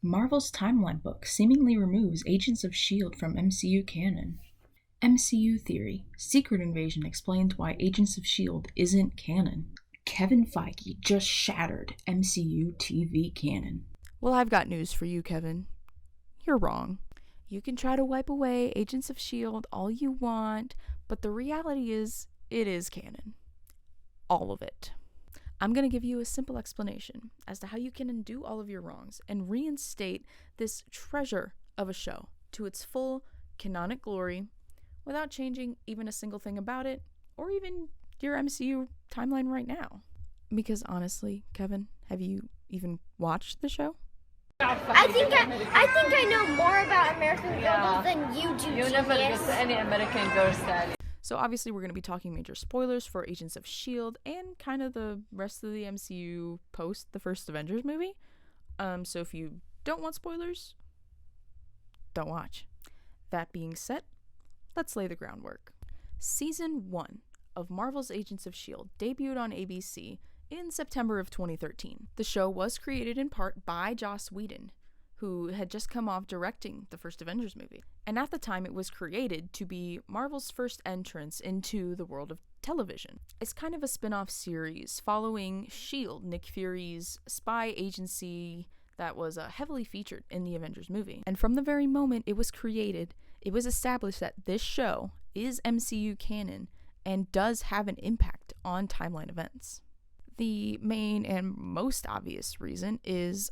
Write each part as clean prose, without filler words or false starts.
Marvel's timeline book seemingly removes Agents of S.h.i.e.L.D. from MCU canon. MCU theory. Secret Invasion explains why Agents of S.h.i.e.L.D. isn't canon. Kevin Feige just shattered MCU TV canon. Well, I've got news for you, Kevin. You're wrong. You can try to wipe away Agents of S.h.i.e.L.D. all you want, but the reality is, it is canon. All of it. I'm going to give you a simple explanation as to how you can undo all of your wrongs and reinstate this treasure of a show to its full canonic glory without changing even a single thing about it or even your MCU timeline right now. Because honestly, Kevin, have you even watched the show? I think I know more about American Girl than you do. You never get any American Girl style. So obviously we're going to be talking major spoilers for Agents of S.h.i.e.L.D. and kind of the rest of the MCU post the first Avengers movie. So if you don't want spoilers, don't watch. That being said, let's lay the groundwork. Season 1 of Marvel's Agents of S.h.i.e.L.D. debuted on ABC in September of 2013. The show was created in part by Joss Whedon, who had just come off directing the first Avengers movie. And at the time, it was created to be Marvel's first entrance into the world of television. It's kind of a spin-off series following S.h.i.e.L.D., Nick Fury's spy agency that was heavily featured in the Avengers movie. And from the very moment it was created, it was established that this show is MCU canon and does have an impact on timeline events. The main and most obvious reason is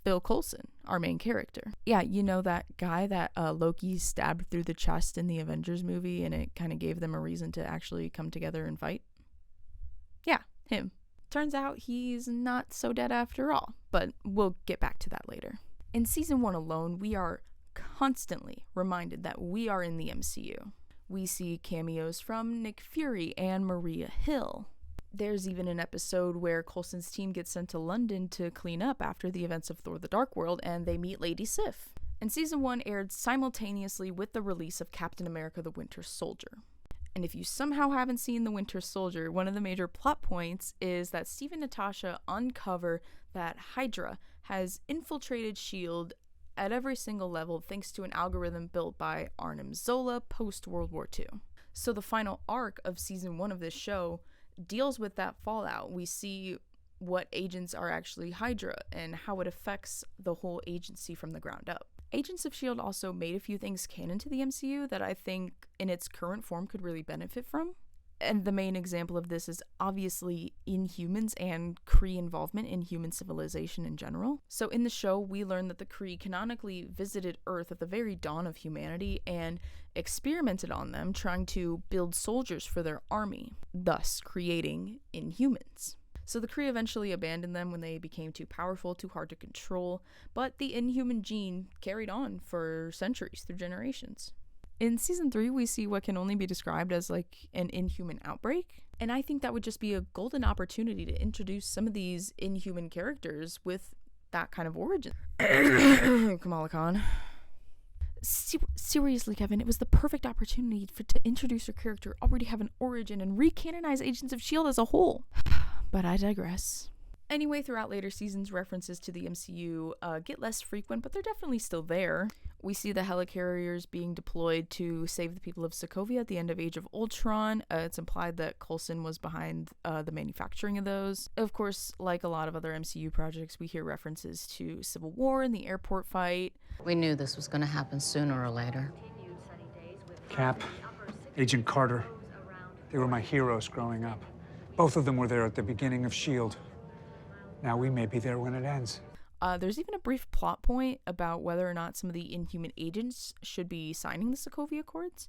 Bill Coulson, our main character. Yeah, you know that guy that Loki stabbed through the chest in the Avengers movie and it kind of gave them a reason to actually come together and fight? Yeah, him. Turns out he's not so dead after all, but we'll get back to that later. In season 1 alone, we are constantly reminded that we are in the MCU. We see cameos from Nick Fury and Maria Hill. There's even an episode where Coulson's team gets sent to London to clean up after the events of Thor the Dark World, and they meet Lady Sif. And season 1 aired simultaneously with the release of Captain America the Winter Soldier. And if you somehow haven't seen the Winter Soldier, one of the major plot points is that Steve and Natasha uncover that Hydra has infiltrated S.h.i.e.L.D. at every single level thanks to an algorithm built by Arnim Zola post-World War II. So the final arc of season 1 of this show deals with that fallout. We see what agents are actually Hydra and how it affects the whole agency from the ground up. Agents of S.h.i.e.L.D. also made a few things canon to the MCU that I think in its current form could really benefit from. And the main example of this is obviously Inhumans and Kree involvement in human civilization in general. So in the show, we learn that the Kree canonically visited Earth at the very dawn of humanity and experimented on them, trying to build soldiers for their army, thus creating Inhumans. So the Kree eventually abandoned them when they became too powerful, too hard to control, but the Inhuman gene carried on for centuries through generations. In season 3, we see what can only be described as like an Inhuman outbreak, and I think that would just be a golden opportunity to introduce some of these Inhuman characters with that kind of origin. Kamala Khan. Seriously, Kevin, it was the perfect opportunity to introduce your character, already have an origin, and recanonize Agents of S.h.i.e.L.D. as a whole. But I digress. Anyway, throughout later seasons, references to the MCU get less frequent, but they're definitely still there. We see the helicarriers being deployed to save the people of Sokovia at the end of Age of Ultron. It's implied that Coulson was behind the manufacturing of those. Of course, like a lot of other MCU projects, we hear references to Civil War and the airport fight. We knew this was going to happen sooner or later. Cap, Agent Carter, they were my heroes growing up. Both of them were there at the beginning of S.h.i.e.L.D. Now we may be there when it ends. There's even a brief plot point about whether or not some of the Inhuman agents should be signing the Sokovia Accords.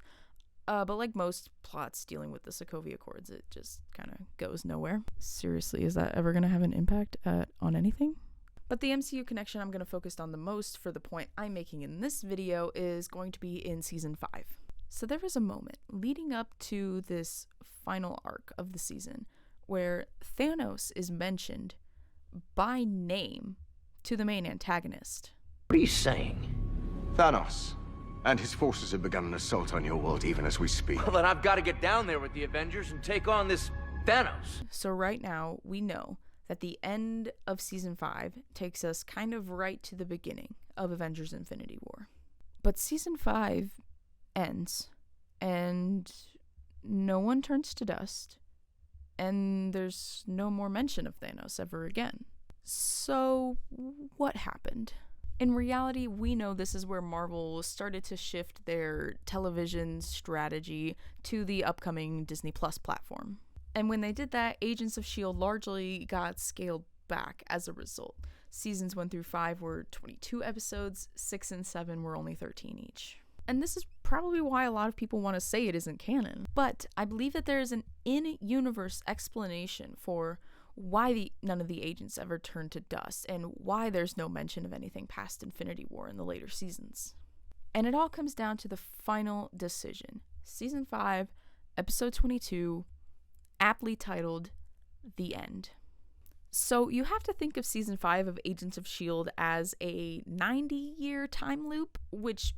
But like most plots dealing with the Sokovia Accords, it just kind of goes nowhere. Seriously, is that ever going to have an impact on anything? But the MCU connection I'm going to focus on the most for the point I'm making in this video is going to be in season 5. So there was a moment leading up to this final arc of the season where Thanos is mentioned by name to the main antagonist. What are you saying? Thanos and his forces have begun an assault on your world even as we speak. Well, then I've got to get down there with the Avengers and take on this Thanos. So right now, we know that the end of season 5 takes us kind of right to the beginning of Avengers Infinity War. But season 5 ends, and no one turns to dust, and there's no more mention of Thanos ever again. So, what happened? In reality, we know this is where Marvel started to shift their television strategy to the upcoming Disney Plus platform. And when they did that, Agents of S.h.i.e.L.D. largely got scaled back as a result. Seasons 1 through 5 were 22 episodes, 6 and 7 were only 13 each. And this is probably why a lot of people want to say it isn't canon. But I believe that there is an in-universe explanation for why none of the agents ever turned to dust, and why there's no mention of anything past Infinity War in the later seasons. And it all comes down to the final decision. Season 5, episode 22, aptly titled, The End. So you have to think of season 5 of Agents of S.h.i.e.L.D. as a 90-year time loop, which,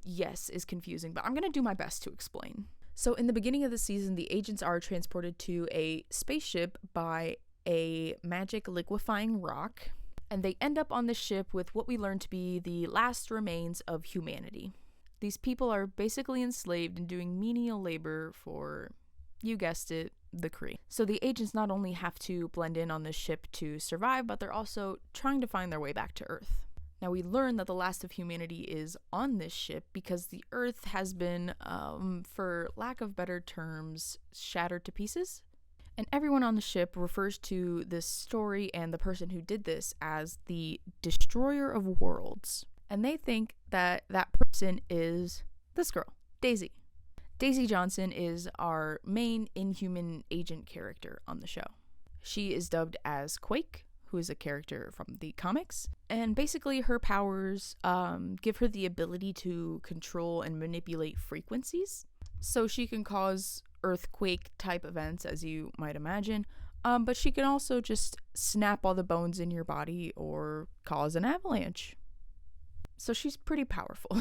yes, is confusing, but I'm going to do my best to explain. So in the beginning of the season, the agents are transported to a spaceship by a magic liquefying rock, and they end up on the ship with what we learn to be the last remains of humanity. These people are basically enslaved and doing menial labor for, you guessed it, the Kree. So the agents not only have to blend in on this ship to survive, but they're also trying to find their way back to Earth. Now we learn that the last of humanity is on this ship because the Earth has been, for lack of better terms, shattered to pieces. And everyone on the ship refers to this story and the person who did this as the Destroyer of Worlds. And they think that that person is this girl, Daisy. Daisy Johnson is our main Inhuman agent character on the show. She is dubbed as Quake, who is a character from the comics, and basically her powers give her the ability to control and manipulate frequencies, so she can cause earthquake type events, as you might imagine, but she can also just snap all the bones in your body or cause an avalanche. So she's pretty powerful.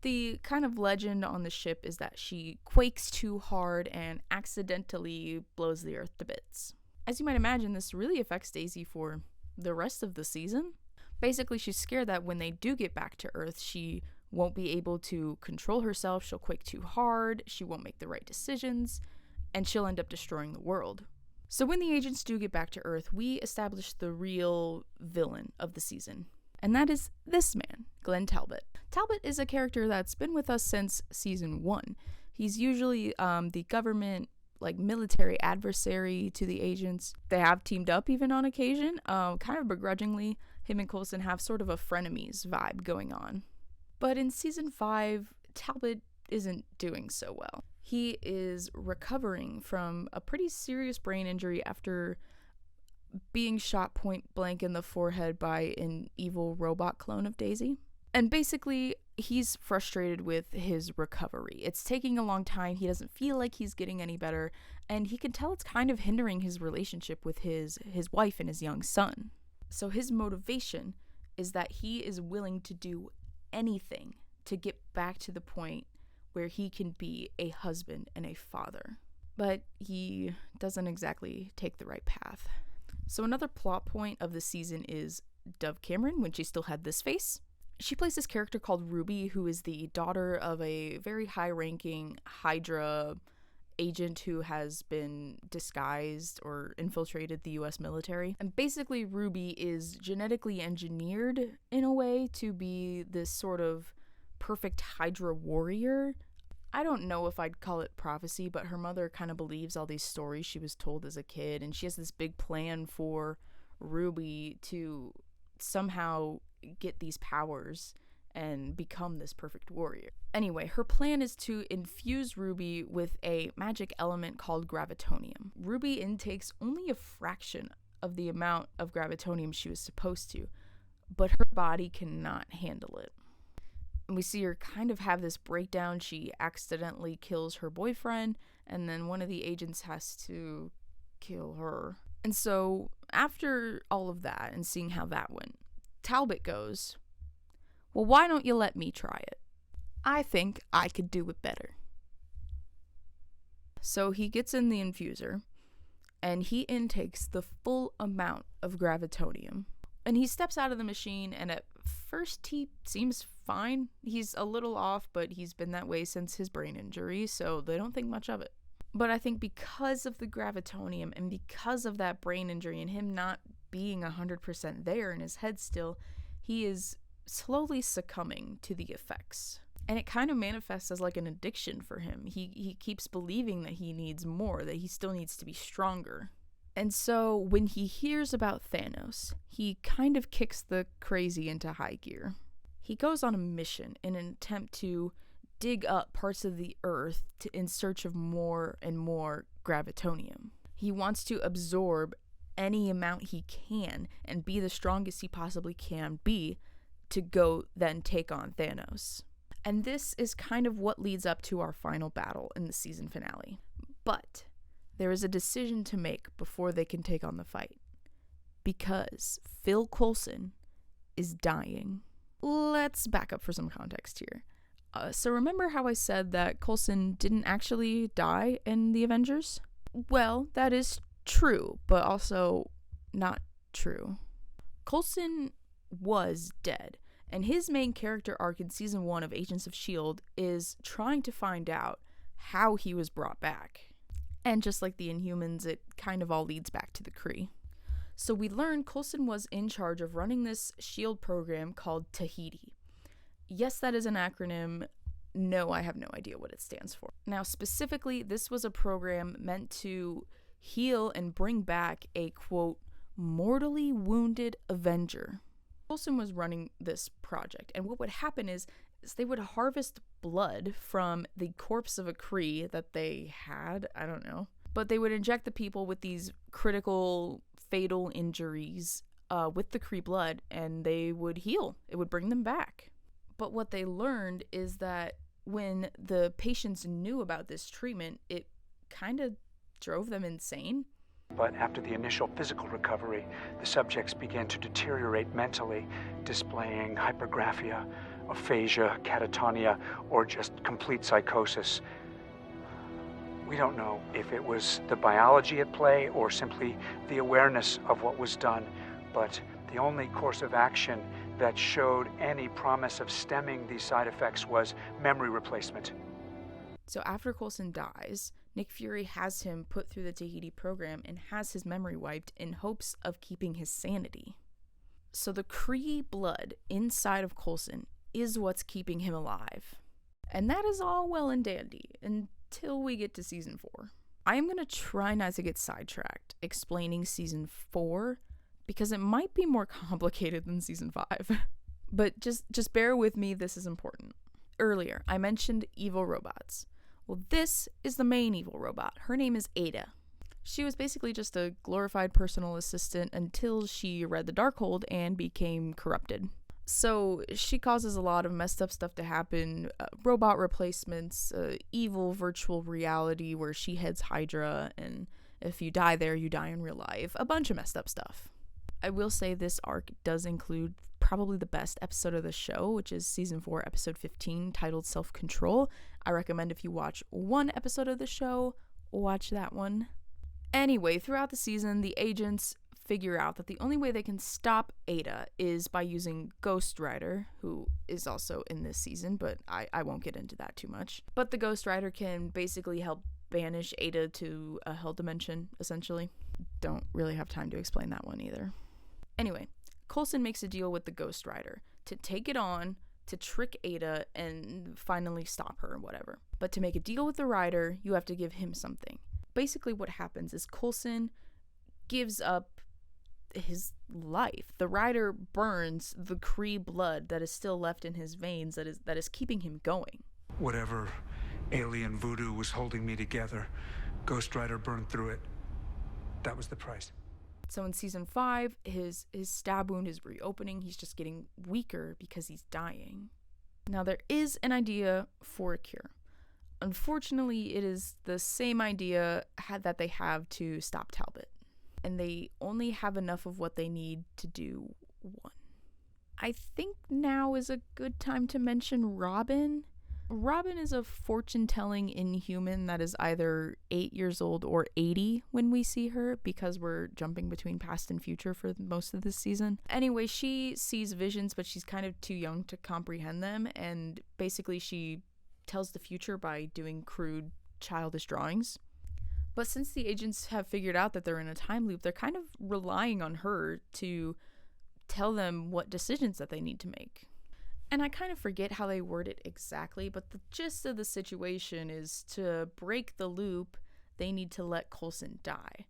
The kind of legend on the ship is that she quakes too hard and accidentally blows the earth to bits. As you might imagine, this really affects Daisy for the rest of the season. Basically, she's scared that when they do get back to Earth, she won't be able to control herself, she'll quake too hard, she won't make the right decisions, and she'll end up destroying the world. So when the agents do get back to Earth, we establish the real villain of the season. And that is this man, Glenn Talbot. Talbot is a character that's been with us since season 1. He's usually the government, military adversary to the agents. They have teamed up even on occasion, kind of begrudgingly. Him and Coulson have sort of a frenemies vibe going on. But in season 5, Talbot isn't doing so well. He is recovering from a pretty serious brain injury after being shot point blank in the forehead by an evil robot clone of Daisy. And basically, he's frustrated with his recovery. It's taking a long time, he doesn't feel like he's getting any better, and he can tell it's kind of hindering his relationship with his wife and his young son. So his motivation is that he is willing to do anything to get back to the point where he can be a husband and a father. But he doesn't exactly take the right path. So another plot point of the season is Dove Cameron, when she still had this face. She plays this character called Ruby, who is the daughter of a very high-ranking Hydra agent who has been disguised or infiltrated the US military. And basically Ruby is genetically engineered in a way to be this sort of perfect Hydra warrior. I don't know if I'd call it prophecy, but her mother kind of believes all these stories she was told as a kid, and she has this big plan for Ruby to somehow get these powers and become this perfect warrior. Anyway, her plan is to infuse Ruby with a magic element called gravitonium. Ruby intakes only a fraction of the amount of gravitonium she was supposed to, but her body cannot handle it. And we see her kind of have this breakdown. She accidentally kills her boyfriend, and then one of the agents has to kill her. And so after all of that and seeing how that went, Talbot goes, "Well, why don't you let me try it? I think I could do it better." So he gets in the infuser, and he intakes the full amount of gravitonium. And he steps out of the machine, and at first he seems fine. He's a little off, but he's been that way since his brain injury, so they don't think much of it. But I think because of the gravitonium and because of that brain injury and him not being 100% there in his head still, he is slowly succumbing to the effects. And it kind of manifests as like an addiction for him. He keeps believing that he needs more, that he still needs to be stronger. And so when he hears about Thanos, he kind of kicks the crazy into high gear. He goes on a mission in an attempt to dig up parts of the earth in search of more and more gravitonium. He wants to absorb any amount he can and be the strongest he possibly can be to go then take on Thanos. And this is kind of what leads up to our final battle in the season finale. But there is a decision to make before they can take on the fight, because Phil Coulson is dying. Let's back up for some context here. So remember how I said that Coulson didn't actually die in the Avengers? Well, that is true, but also not true. Coulson was dead, and his main character arc in season 1 of Agents of S.h.i.e.L.D. is trying to find out how he was brought back. And just like the Inhumans, it kind of all leads back to the Kree. So we learn Coulson was in charge of running this S.h.i.e.L.D. program called Tahiti. Yes, that is an acronym. No, I have no idea what it stands for. Now, specifically, this was a program meant to heal and bring back a, quote, mortally wounded Avenger. Coulson was running this project, and what would happen is they would harvest blood from the corpse of a Kree that they had, I don't know, but they would inject the people with these critical, fatal injuries with the Kree blood, and they would heal. It would bring them back. But what they learned is that when the patients knew about this treatment, it kind of drove them insane. But after the initial physical recovery, the subjects began to deteriorate mentally, displaying hypergraphia, aphasia, catatonia, or just complete psychosis. We don't know if it was the biology at play or simply the awareness of what was done, but the only course of action that showed any promise of stemming these side effects was memory replacement. So after Coulson dies, Nick Fury has him put through the Tahiti program and has his memory wiped in hopes of keeping his sanity. So the Kree blood inside of Coulson is what's keeping him alive. And that is all well and dandy until we get to season 4. I am going to try not to get sidetracked explaining season 4 because it might be more complicated than season 5. But just bear with me, this is important. Earlier, I mentioned evil robots. Well, this is the main evil robot. Her name is Ada. She was basically just a glorified personal assistant until she read the Darkhold and became corrupted. So she causes a lot of messed up stuff to happen, robot replacements, evil virtual reality where she heads Hydra, and if you die there, you die in real life. A bunch of messed up stuff. I will say this arc does include probably the best episode of the show, which is season 4, episode 15, titled Self-Control. I recommend if you watch one episode of the show, watch that one. Anyway, throughout the season, the agents figure out that the only way they can stop Ada is by using Ghost Rider, who is also in this season, but I won't get into that too much. But the Ghost Rider can basically help banish Ada to a hell dimension, essentially. Don't really have time to explain that one either. Anyway, Coulson makes a deal with the Ghost Rider to take it on, to trick Ada, and finally stop her and whatever. But to make a deal with the Rider, you have to give him something. Basically what happens is Coulson gives up his life. The Rider burns the Kree blood that is still left in his veins that is keeping him going. Whatever alien voodoo was holding me together, Ghost Rider burned through it. That was the price. So in season 5, his stab wound is reopening. He's just getting weaker because he's dying. Now there is an idea for a cure. Unfortunately, it is the same idea that they have to stop Talbot. And they only have enough of what they need to do one. I think now is a good time to mention Robin. Robin is a fortune-telling inhuman that is either 8 years old or 80 when we see her, because we're jumping between past and future for most of this season. Anyway, she sees visions, but she's kind of too young to comprehend them, and basically she tells the future by doing crude, childish drawings. But since the agents have figured out that they're in a time loop, they're kind of relying on her to tell them what decisions that they need to make. And I kind of forget how they word it exactly, but the gist of the situation is to break the loop, they need to let Coulson die.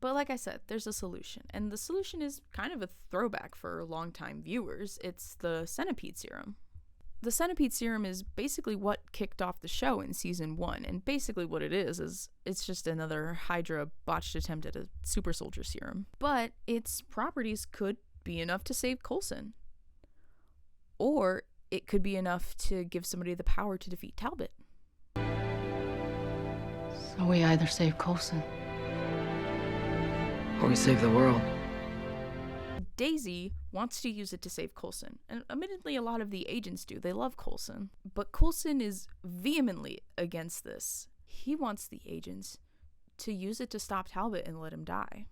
But like I said, there's a solution. And the solution is kind of a throwback for longtime viewers. It's the centipede serum. The centipede serum is basically what kicked off the show in season 1. And basically what it is it's just another Hydra botched attempt at a super soldier serum. But its properties could be enough to save Coulson. Or it could be enough to give somebody the power to defeat Talbot. So we either save Coulson or we save the world. Daisy wants to use it to save Coulson, and admittedly a lot of the agents do. They love Coulson. But Coulson is vehemently against this. He wants the agents to use it to stop Talbot and let him die.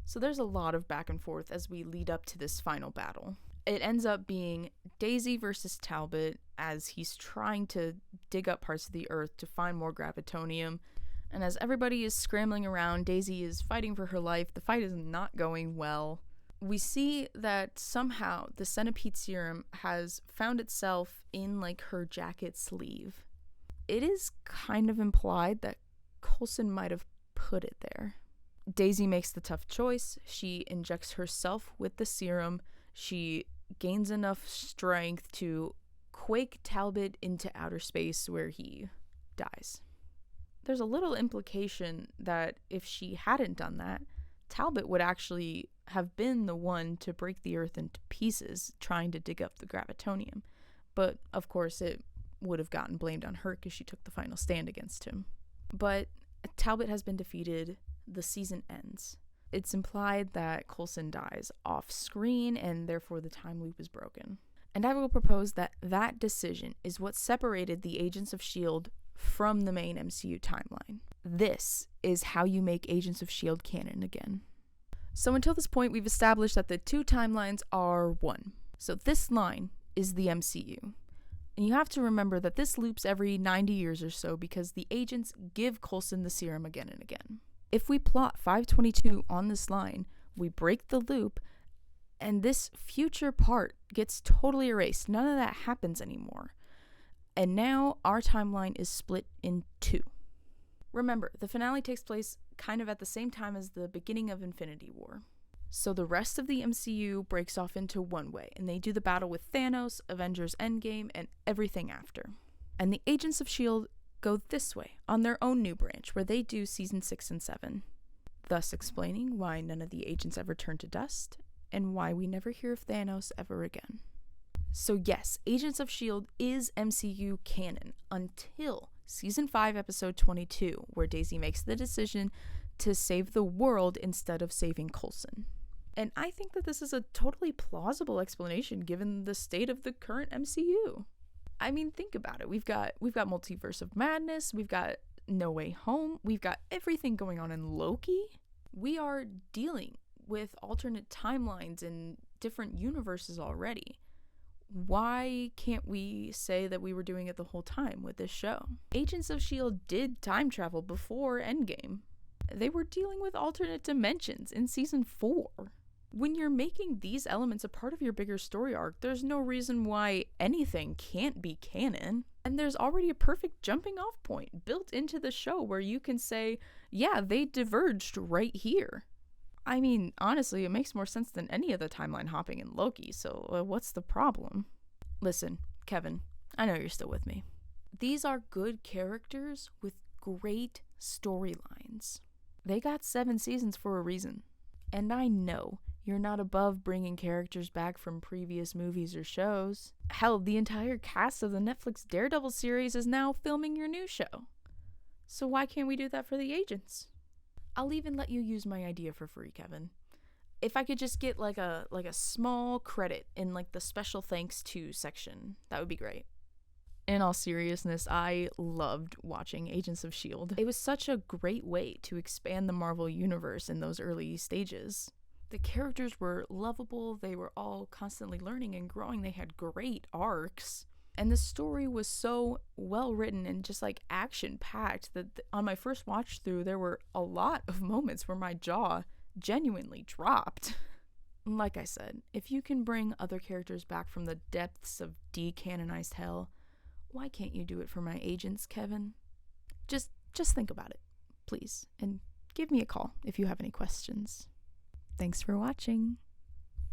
So there's a lot of back and forth as we lead up to this final battle. It ends up being Daisy versus Talbot as he's trying to dig up parts of the earth to find more gravitonium. And as everybody is scrambling around, Daisy is fighting for her life. The fight is not going well. We see that somehow the centipede serum has found itself in like her jacket sleeve. It is kind of implied that Coulson might have put it there. Daisy makes the tough choice. She injects herself with the serum. She gains enough strength to quake Talbot into outer space where he dies. There's a little implication that if she hadn't done that, Talbot would actually have been the one to break the earth into pieces trying to dig up the gravitonium. But of course it would have gotten blamed on her because she took the final stand against him. But Talbot has been defeated. The season ends. It's implied that Coulson dies off screen and therefore the time loop is broken. And I will propose that that decision is what separated the Agents of S.H.I.E.L.D. from the main MCU timeline. This is how you make Agents of S.H.I.E.L.D. canon again. So until this point, we've established that the two timelines are one. So this line is the MCU. And you have to remember that this loops every 90 years or so because the agents give Coulson the serum again and again. If we plot 522 on this line, we break the loop, and this future part gets totally erased. None of that happens anymore. And now our timeline is split in two. Remember, the finale takes place kind of at the same time as the beginning of Infinity War. So the rest of the MCU breaks off into one way, and they do the battle with Thanos, Avengers Endgame, and everything after. And the Agents of S.H.I.E.L.D. go this way, on their own new branch, where they do season 6 and 7, thus explaining why none of the agents ever turn to dust, and why we never hear of Thanos ever again. So yes, Agents of S.H.I.E.L.D. is MCU canon until season 5 episode 22, where Daisy makes the decision to save the world instead of saving Coulson. And I think that this is a totally plausible explanation given the state of the current MCU. I mean, think about it. We've got Multiverse of Madness, we've got No Way Home, we've got everything going on in Loki. We are dealing with alternate timelines in different universes already. Why can't we say that we were doing it the whole time with this show? Agents of S.H.I.E.L.D. did time travel before Endgame. They were dealing with alternate dimensions in season 4. When you're making these elements a part of your bigger story arc, there's no reason why anything can't be canon. And there's already a perfect jumping off point built into the show where you can say, yeah, they diverged right here. I mean, honestly, it makes more sense than any of the timeline hopping in Loki, so what's the problem? Listen, Kevin, I know you're still with me. These are good characters with great storylines. They got 7 seasons for a reason. And I know you're not above bringing characters back from previous movies or shows. Hell, the entire cast of the Netflix Daredevil series is now filming your new show. So why can't we do that for the agents? I'll even let you use my idea for free, Kevin. If I could just get like a small credit in like the special thanks to section, that would be great. In all seriousness, I loved watching Agents of S.H.I.E.L.D. It was such a great way to expand the Marvel universe in those early stages. The characters were lovable, they were all constantly learning and growing, they had great arcs. And the story was so well written and just like action packed that on my first watch through, there were a lot of moments where my jaw genuinely dropped. Like I said, if you can bring other characters back from the depths of decanonized hell, why can't you do it for my agents, Kevin? Just think about it, please, and give me a call if you have any questions. Thanks for watching.